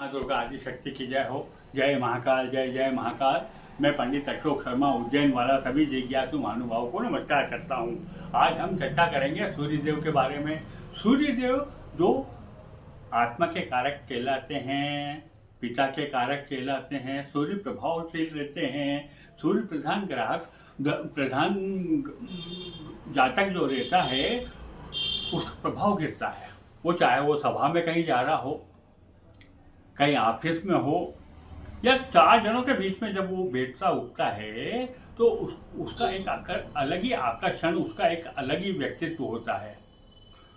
माँ दुर्गा आदि शक्ति की जय हो। जय महाकाल, जय जय महाकाल। मैं पंडित अशोक शर्मा उज्जैन वाला सभी जिज्ञासु महानुभावों को नमस्कार करता हूँ। आज हम चर्चा करेंगे सूर्यदेव के बारे में। सूर्यदेव जो आत्मा के कारक कहलाते हैं, पिता के कारक कहलाते हैं, सूर्य प्रभावशील रहते हैं। सूर्य प्रधान जातक जो रहता है उसका प्रभाव गिरता है। वो चाहे वो सभा में कहीं जा रहा हो, कहीं ऑफिस में हो, या चार जनों के बीच में जब वो बैठता उठता है तो उसका एक अलग ही आकर्षण, उसका एक अलग ही व्यक्तित्व होता है।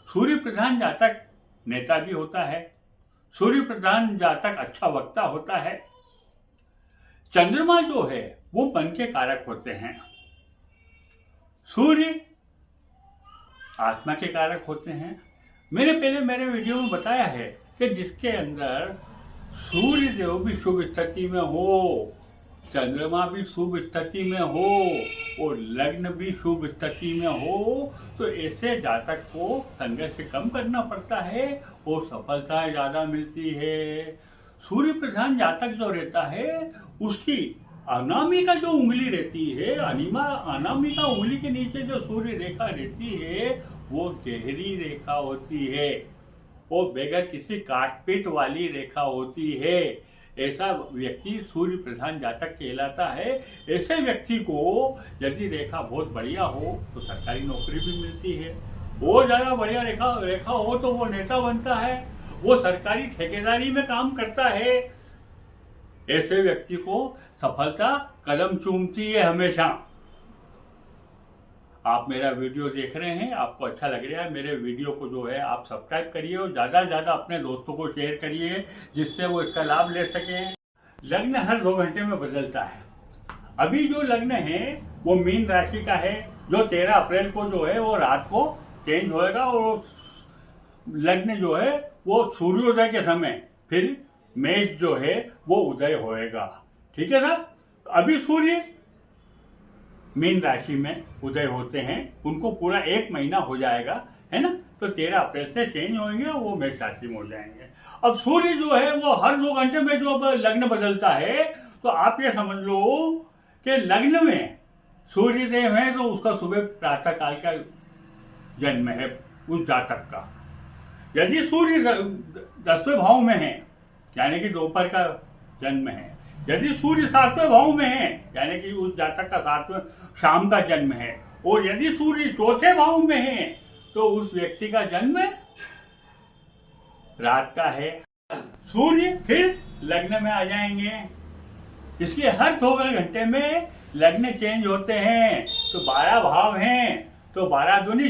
सूर्य प्रधान जातक नेता भी होता है। सूर्य प्रधान जातक अच्छा वक्ता होता है। चंद्रमा जो है वो मन के कारक होते हैं। सूर्य आत्मा के कारक होते हैं। मैंने पहले मेरे वीडियो में बताया है कि जिसके अंदर सूर्य देव भी शुभ स्थिति में हो, चंद्रमा भी शुभ स्थिति में हो और लग्न भी शुभ स्थिति में हो, तो ऐसे जातक को संघर्ष कम करना पड़ता है और सफलता ज्यादा मिलती है। सूर्य प्रधान जातक जो रहता है उसकी अनामिका जो उंगली रहती है, अनामिका उंगली के नीचे जो सूर्य रेखा रहती है वो गहरी रेखा होती है और बगैर किसी काटपीट वाली रेखा होती है। ऐसा व्यक्ति सूर्य प्रधान जातक कहलाता है। ऐसे व्यक्ति को यदि रेखा बहुत बढ़िया हो तो सरकारी नौकरी भी मिलती है। बहुत ज्यादा बढ़िया रेखा हो तो वो नेता बनता है, वो सरकारी ठेकेदारी में काम करता है। ऐसे व्यक्ति को सफलता कदम चूमती है हमेशा। आप मेरा वीडियो देख रहे हैं, आपको अच्छा लग रहा है, मेरे वीडियो को जो है आप सब्सक्राइब करिए और ज़्यादा से ज़्यादा अपने दोस्तों को शेयर करिए जिससे वो इसका लाभ ले सकें। लग्न हर 2 घंटे में बदलता है। अभी जो लग्न है वो मीन राशि का है, जो 13 अप्रैल को जो है वो रात को चेंज होएगा और लग्न जो है वो सूर्योदय के समय फिर मेष जो है वो उदय होएगा। ठीक है ना। अभी सूर्य मीन राशि में उदय होते हैं, उनको पूरा 1 महीना हो जाएगा, है ना। तो 13 अप्रैल से चेंज होंगे और वो मेष राशि में हो जाएंगे। अब सूर्य जो है वो हर 2 घंटे में जो लग्न बदलता है, तो आप ये समझ लो कि लग्न में सूर्य देव है तो उसका सुबह प्रातः काल का जन्म है उस जातक का। यदि सूर्य 10वें भाव में है यानी कि दोपहर का जन्म है, यदि सूर्य 7वें भाव में है यानी कि उस जातक का 7वें शाम का जन्म है, और यदि सूर्य 4थे भाव में है तो उस व्यक्ति का जन्म रात का है। सूर्य फिर लग्न में आ जाएंगे, इसलिए हर 2 घंटे में लग्न चेंज होते हैं। तो 12 भाव हैं, तो 12 दूनी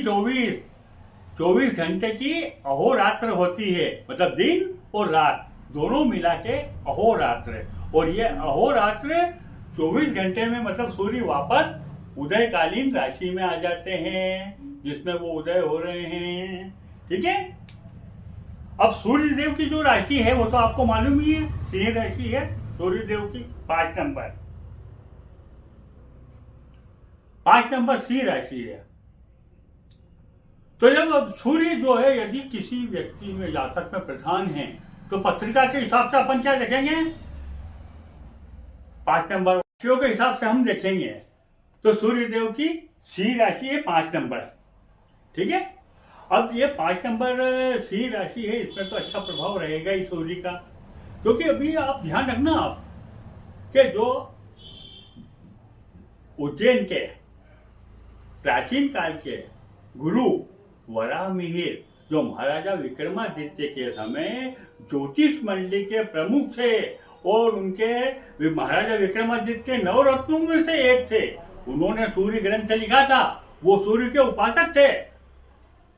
24 घंटे की अहोरात्र होती है, मतलब दिन और रात दोनों मिला के अहोरात्र। और ये अहोरात्र 24 घंटे में मतलब सूर्य वापस उदयकालीन राशि में आ जाते हैं जिसमें वो उदय हो रहे हैं। ठीक है। अब सूर्य देव की जो राशि है वो तो आपको मालूम ही है, सिंह राशि है सूर्य देव की। 5 नंबर सिंह राशि है। तो जब अब सूर्य जो है यदि किसी व्यक्ति में जातक में प्रधान है तो पत्रिका के हिसाब से अपन क्या देखेंगे, 5 नंबर राशियों के हिसाब से हम देखेंगे। तो सूर्य देव की सिंह राशि है 5 नंबर। ठीक है। अब ये 5 नंबर सिंह राशि है, इसमें तो अच्छा प्रभाव रहेगा ही सूर्य का। क्योंकि अभी आप ध्यान रखना आप कि जो उज्जैन के प्राचीन काल के गुरु वराहमिहिर जो महाराजा विक्रमादित्य के समय ज्योतिष मंडली के प्रमुख थे और उनके महाराजा विक्रमादित्य के 9 रत्नों में से एक थे, उन्होंने सूर्य ग्रंथ लिखा था। वो सूर्य के उपासक थे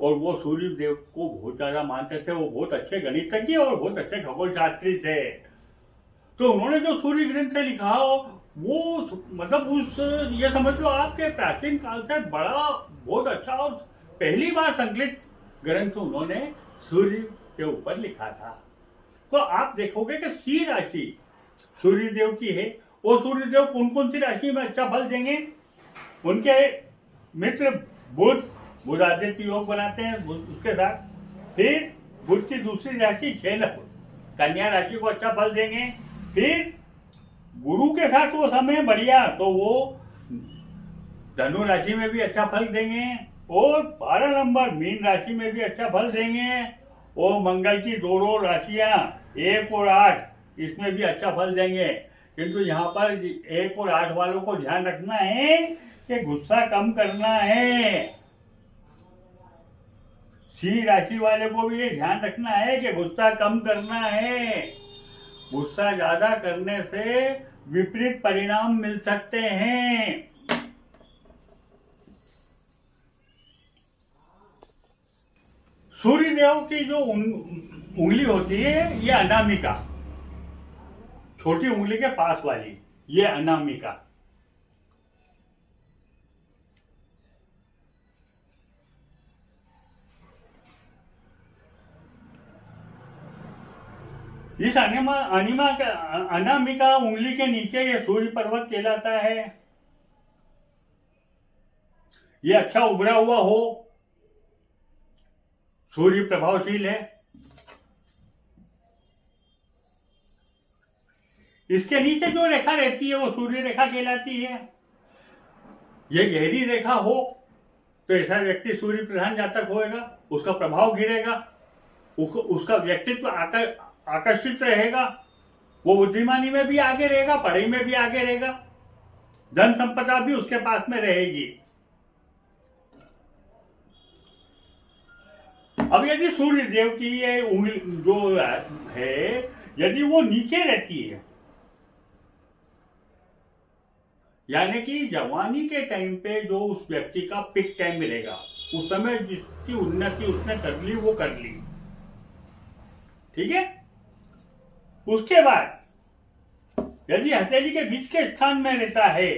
और वो सूर्य देव को बहुत ज्यादा मानते थे। वो बहुत अच्छे गणितज्ञ और बहुत अच्छे खगोल शास्त्री थे। तो उन्होंने जो सूर्य ग्रंथ लिखा वो मतलब ये समझ लो आपके प्राचीन काल से बड़ा बहुत अच्छा और पहली बार संकलित ग्रंथ उन्होंने सूर्य के ऊपर लिखा था। तो आप देखोगे कि सिंह राशि सूर्य देव की है और सूर्य देव कौन कौन सी राशि में अच्छा फल देंगे। उनके मित्र बुध आदित्य योग बनाते हैं उसके साथ। फिर बुध की दूसरी राशि कन्या राशि को अच्छा फल देंगे। फिर गुरु के साथ वो समय बढ़िया, तो वो धनु राशि में भी अच्छा फल देंगे और 12 नंबर मीन राशि में भी अच्छा फल देंगे। और मंगल की दो राशियां 1 और 8 इसमें भी अच्छा फल देंगे। किंतु यहाँ पर 1 और 8 वालों को ध्यान रखना है कि गुस्सा कम करना है। सिंह राशि वाले को भी ये ध्यान रखना है कि गुस्सा कम करना है। गुस्सा ज्यादा करने से विपरीत परिणाम मिल सकते हैं। सूर्य देव की जो उंगली होती है ये अनामिका, छोटी उंगली के पास वाली, ये अनामिका। इस अनामिका उंगली के नीचे ये सूर्य पर्वत कहलाता है। ये अच्छा उभरा हुआ हो, सूर्य प्रभावशील है। इसके नीचे जो रेखा रहती है वो सूर्य रेखा कहलाती है। ये गहरी रेखा हो तो ऐसा व्यक्ति सूर्य प्रधान जातक होएगा, उसका प्रभाव गिरेगा, उसका व्यक्तित्व आकर्षित रहेगा, वो बुद्धिमानी में भी आगे रहेगा, पढ़ाई में भी आगे रहेगा, धन संपदा भी उसके पास में रहेगी। अब यदि सूर्य देव की ये उंगली जो है यदि वो नीचे रहती है, यानी कि जवानी के टाइम पे जो उस व्यक्ति का पिक टाइम मिलेगा, उस समय जिसकी उन्नति उसने कर ली वो कर ली, ठीक है। उसके बाद यदि हथेली के बीच के स्थान में रहता है,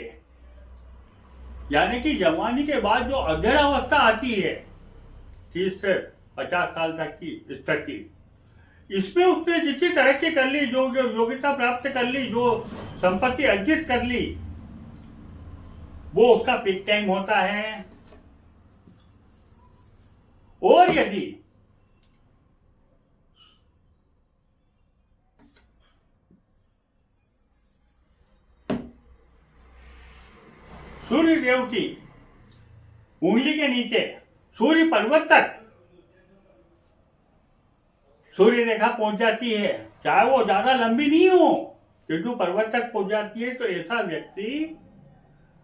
यानी कि जवानी के बाद जो अधेड़ावस्था आती है 30 से 50 साल तक की स्थिति, इसमें उसने जितनी तरक्की कर ली, जो योग्यता प्राप्त कर ली, जो संपत्ति अर्जित कर ली, वो उसका पीक टाइम होता है। और यदि सूर्य देव की उंगली के नीचे सूर्य पर्वत तक सूर्य रेखा पहुंच जाती है, चाहे वो ज्यादा लंबी नहीं हो, किंतु पर्वत तक पहुंच जाती है, तो ऐसा व्यक्ति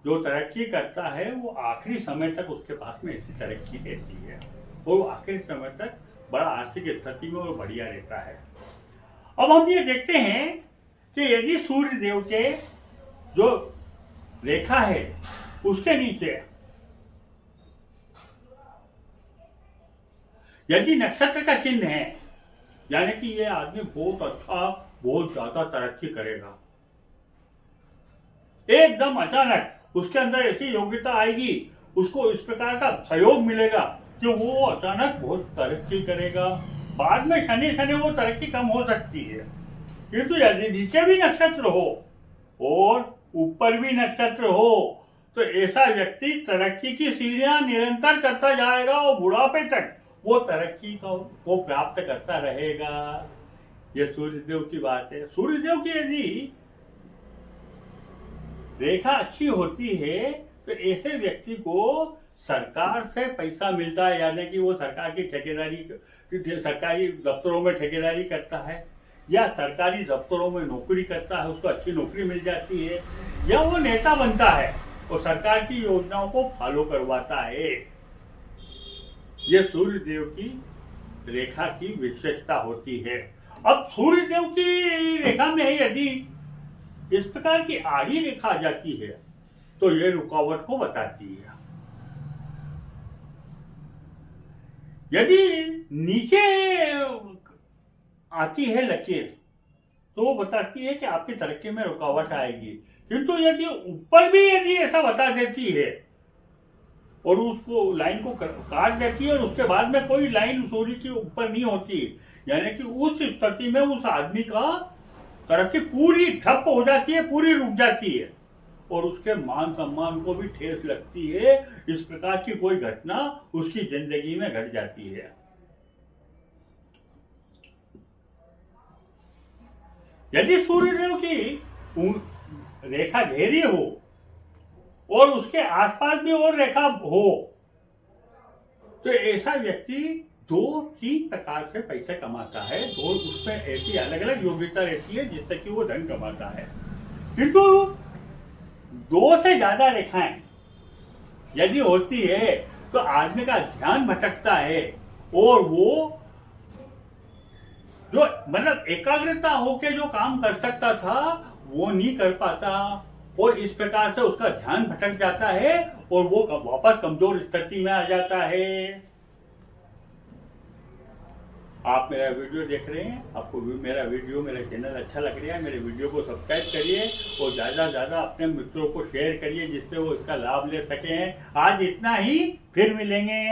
जो तरक्की करता है वो आखिरी समय तक उसके पास में ऐसी तरक्की रहती है और वो आखिरी समय तक बड़ा आर्थिक स्थिति में वो बढ़िया रहता है। अब हम ये देखते हैं कि यदि सूर्य देव के जो रेखा है उसके नीचे यदि नक्षत्र का चिन्ह है, यानी कि ये आदमी बहुत अच्छा, बहुत ज्यादा तरक्की करेगा, एकदम अचानक उसके अंदर ऐसी योग्यता आएगी, उसको इस प्रकार का सहयोग मिलेगा कि वो अचानक बहुत तरक्की करेगा। बाद में शनि वो तरक्की कम हो सकती है, किंतु यदि नीचे भी नक्षत्र हो और ऊपर भी नक्षत्र हो तो ऐसा व्यक्ति तरक्की की सीढ़ियां निरंतर करता जाएगा और बुढ़ापे तक वो तरक्की का वो प्राप्त करता रहेगा। ये सूर्यदेव की बात है। सूर्यदेव की यदि रेखा अच्छी होती है तो ऐसे व्यक्ति को सरकार से पैसा मिलता है, यानी कि वो सरकार की ठेकेदारी, सरकारी दफ्तरों में ठेकेदारी करता है या सरकारी दफ्तरों में नौकरी करता है, उसको अच्छी नौकरी मिल जाती है, या वो नेता बनता है और सरकार की योजनाओं को फॉलो करवाता है। ये सूर्य देव की रेखा की विशेषता होती है। अब सूर्य देव की रेखा में यदि इस प्रकार की आड़ी रेखा आ जाती है तो ये रुकावट को बताती है। यदि नीचे आती है लकीर तो वो बताती है कि आपकी तरक्की में रुकावट आएगी, किंतु यदि ऊपर भी यदि ऐसा बता देती है और उसको लाइन को काट देती है और उसके बाद में कोई लाइन सूर्य के ऊपर नहीं होती, यानी कि उस स्थिति में उस आदमी का तरक्की पूरी ठप हो जाती है, पूरी रुक जाती है और उसके मान सम्मान को भी ठेस लगती है। इस प्रकार की कोई घटना उसकी जिंदगी में घट जाती है। यदि सूर्यदेव की रेखा घेरी हो और उसके आसपास भी और रेखा हो तो ऐसा व्यक्ति 2-3 प्रकार से पैसे कमाता है। तो उसमें ऐसी अलग अलग योग्यता रहती है जिससे कि वो धन कमाता है। किंतु 2 से ज्यादा रेखाएं यदि होती है तो आदमी का ध्यान भटकता है और वो जो मतलब एकाग्रता होके जो काम कर सकता था वो नहीं कर पाता और इस प्रकार से उसका ध्यान भटक जाता है और वो वापस कमजोर स्थिति में आ जाता है। आप मेरा वीडियो देख रहे हैं, आपको मेरा चैनल अच्छा लग रहा है, मेरे वीडियो को सब्सक्राइब करिए और ज्यादा से ज्यादा अपने मित्रों को शेयर करिए जिससे वो इसका लाभ ले सकें। आज इतना ही, फिर मिलेंगे।